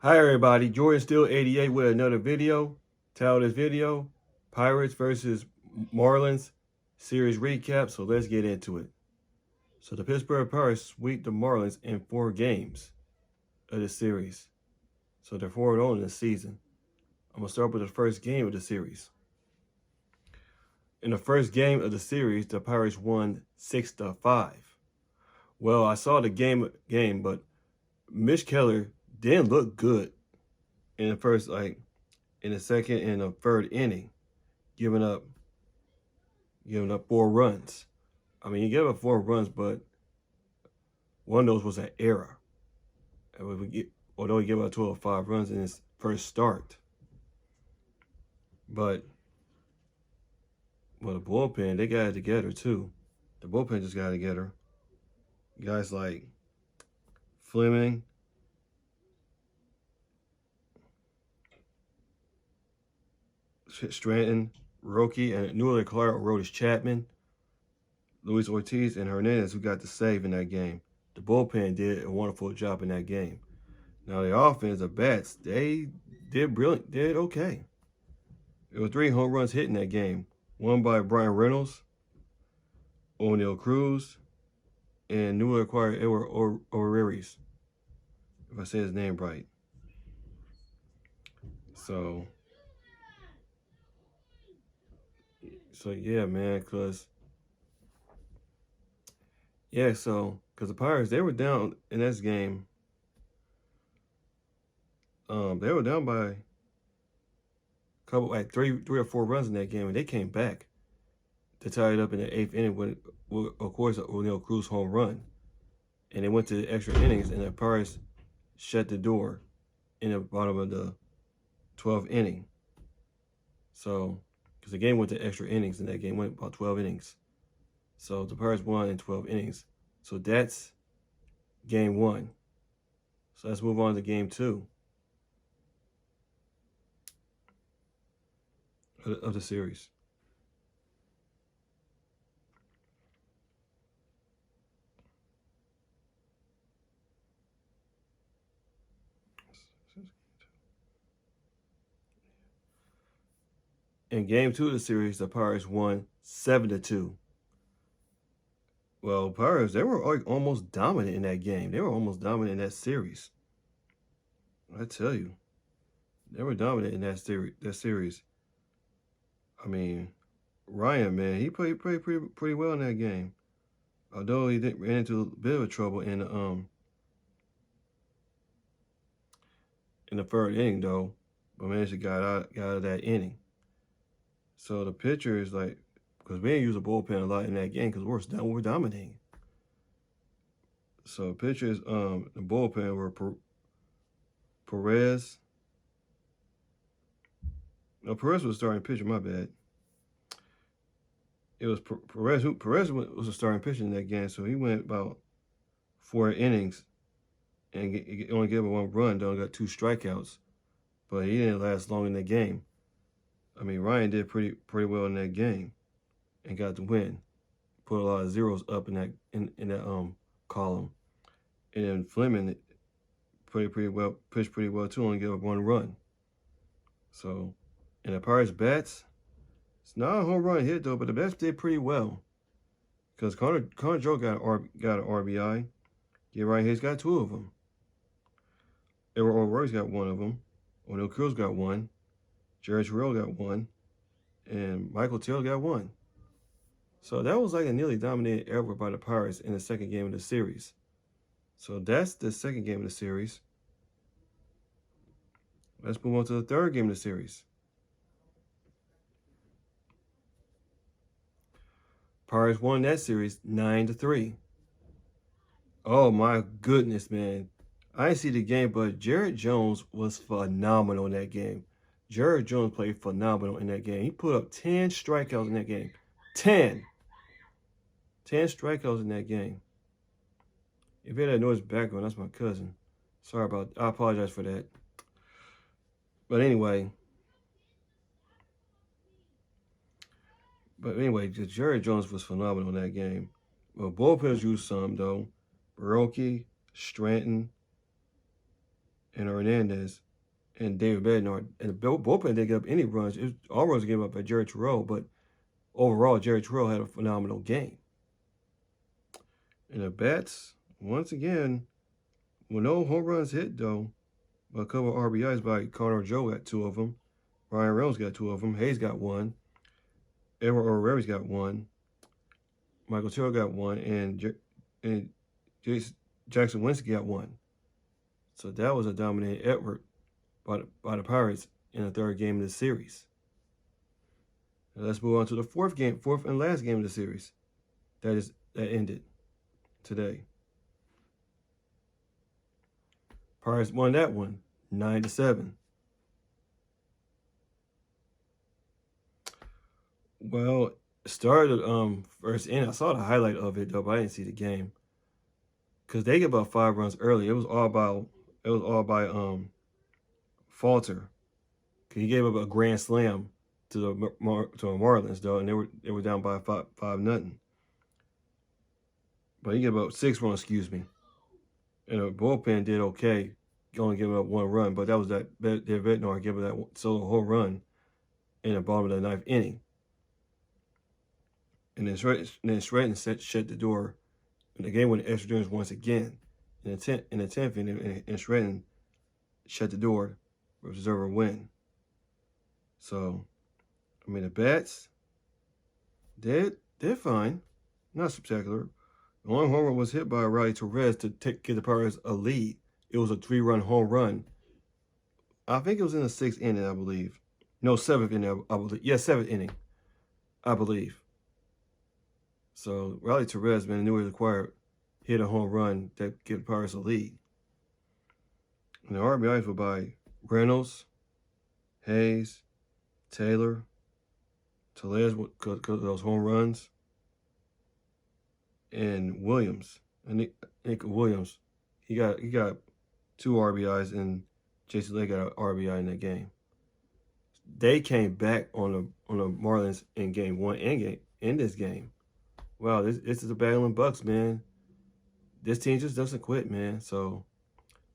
Hi everybody, Jordan Steele 88 with another video. Title of this video, Pirates versus Marlins series recap. So let's get into it. So the Pittsburgh Pirates sweep the Marlins in 4 games of the series. So they're 4-0 in the season. I'm going to start with the first game of the series. In the first game of the series, the Pirates won 6-5. Well, I saw the game, but Mitch Keller didn't look good in the first, in the second and the third inning, giving up 4 runs. I mean, he gave up 4 runs, but one of those was an error. Although he gave up a total of 5 runs in his first start. But the bullpen, they got it together too. The bullpen just got it together. Guys like Fleming, Stanton, Roki, and newly acquired Aroldis Chapman, Luis Ortiz, and Hernandez, who got the save in that game. The bullpen did a wonderful job in that game. Now the offense, the bats, they did brilliant, did okay. There were 3 home runs hit in that game. One by Brian Reynolds, O'Neal Cruz, and newly acquired Edward O'Reilly's, if I say his name right. So yeah, man, because the Pirates, they were down in this game. They were down by a couple, three or four runs in that game, and they came back to tie it up in the 8th inning with of course, O'Neal Cruz home run. And they went to the extra innings, and the Pirates shut the door in the bottom of the 12th inning. So, because the game went to extra innings, and that game went about 12 innings. So the Pirates won in 12 innings. So that's game 1. So let's move on to game 2 of the series. In game 2 of the series, the Pirates won 7-2. Well, Pirates, they were almost dominant in that game. They were almost dominant in that series. I tell you, they were dominant in that series. I mean, Ryan, man, he played pretty well in that game. Although he ran into a bit of trouble in the 3rd inning, though, but managed to got out of that inning. So the pitcher is because we didn't use a bullpen a lot in that game because we're dominating. So pitchers, the bullpen were Perez. No, Perez was starting pitcher. My bad. It was Perez. Perez was a starting pitcher in that game, so he went about 4 innings and only gave up 1 run. Though, got 2 strikeouts, but he didn't last long in that game. I mean, Ryan did pretty well in that game and got the win. Put a lot of zeros up in that column. And then Fleming pitched pretty well too, only gave up 1 run. So, and the Pirates bats, it's not a home run hit though, but the bats did pretty well. Because Connor Joe got an RBI. Yeah, Ryan Hayes got 2 of them. Edward O'Reilly's got 1 of them. O'Neal Cruz got 1. Jared Terrell got 1, and Michael Taylor got 1. So that was a nearly dominated effort by the Pirates in the second game of the series. So that's the second game of the series. Let's move on to the third game of the series. Pirates won that series 9-3. Oh my goodness, man. I didn't see the game, but Jared Jones was phenomenal in that game. Jared Jones played phenomenal in that game. He put up 10 strikeouts in that game. 10 strikeouts in that game. If you had that noise background, that's my cousin. Sorry I apologize for that. But anyway, Jared Jones was phenomenal in that game. Well, bullpens used some, though. Baroki, Stanton, and Hernandez and David Bednar. And the bullpen didn't give up any runs. All runs gave up by Jerry Terrell, but overall, Jerry Terrell had a phenomenal game. And the bats, once again, with no home runs hit, though, but a couple of RBIs by Connor Joe got 2 of them. Ryan Reynolds got 2 of them. Hayes got 1. Edward O'Reilly's got 1. Michael Terrell got 1. And Jackson Winsky got 1. So that was a dominating effort by the Pirates in the 3rd game of the series. Now let's move on to the 4th and last game of the series. That ended today. Pirates won that one, 9-7. Well, it started first inning. I saw the highlight of it though, but I didn't see the game. Cause they get about 5 runs early. It was all by Falter. He gave up a grand slam to the Marlins though, and they were down by 5-0. But he gave up 6 runs, excuse me. And the bullpen did okay, only giving up 1 run, but that was David Bednar giving that solo home run in the bottom of the 9th inning. And then Stratton shut the door, and the game went to extra innings once again. In the 10th inning, and Stratton shut the door, reserve a win. So, I mean, the bats, they're fine, not spectacular. The only home run was hit by Riley Torres to give the Pirates a lead. It was a 3-run home run. I think it was in the 6th inning, I believe. No, 7th inning, I believe. Yeah, 7th inning, I believe. So Riley Torres, man, newly acquired, hit a home run that gave the Pirates a lead. And the RBIs were by Reynolds, Hayes, Taylor, Tellez, because of those home runs, and Williams. And Nick Williams, he got 2 RBIs, and Jason Lake got an RBI in that game. They came back on the Marlins in game 1 and in this game. Wow, this is the battling Bucks, man. This team just doesn't quit, man. So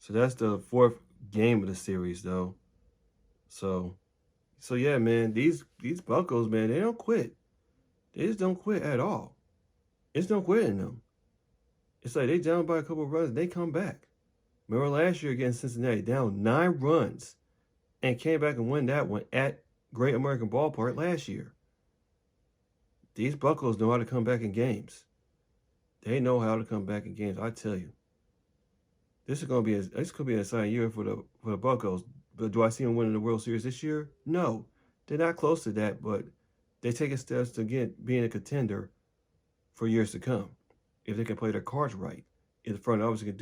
that's the 4th game of the series, though. So yeah, man, these Buccos, man, they don't quit. They just don't quit at all. It's no quitting them. It's like they down by a couple of runs, and they come back. Remember last year against Cincinnati, down 9 runs, and came back and won that one at Great American Ballpark last year. These Buccos know how to come back in games. They know how to come back in games. I tell you, this could be an exciting year for the Buccos. But do I see them winning the World Series this year? No, they're not close to that. But they take steps to being a contender for years to come if they can play their cards right. If the front office can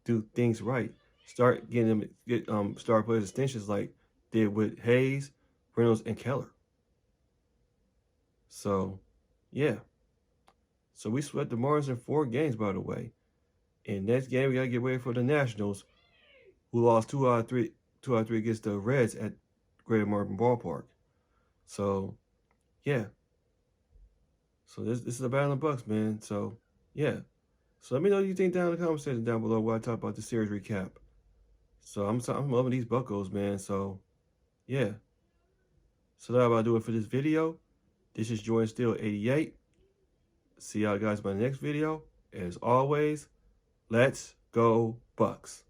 do things right, start getting them star player distinctions like they did with Hayes, Reynolds, and Keller. So, yeah. So we swept the Marlins in 4 games, by the way. And next game, we got to get ready for the Nationals, who lost 2 out of 3 against the Reds at Great American Ballpark. So, yeah. So this is a battle of the Bucks, man. So, yeah. So let me know what you think down in the comment section down below while I talk about the series recap. So I'm loving these Buccos, man. So, yeah. So that's about to do it for this video. This is Jordan Steele 88. See y'all guys in my next video. As always, let's go Bucks.